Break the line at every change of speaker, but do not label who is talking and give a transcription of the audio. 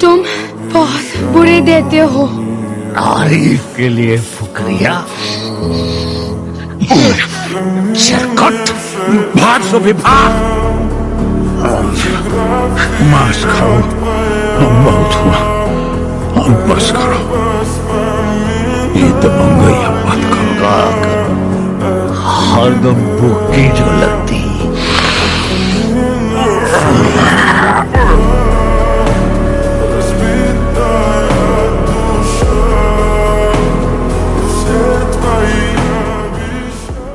तुम बहुत बुरे देते हो।
तारीफ के लिए शुक्रिया। चरकट, भाग सुबह भाग। मांस खाओ, बहुत हुआ, अब बस करो। ये तो मंगई मत करो। हरदम भूखी जो लगती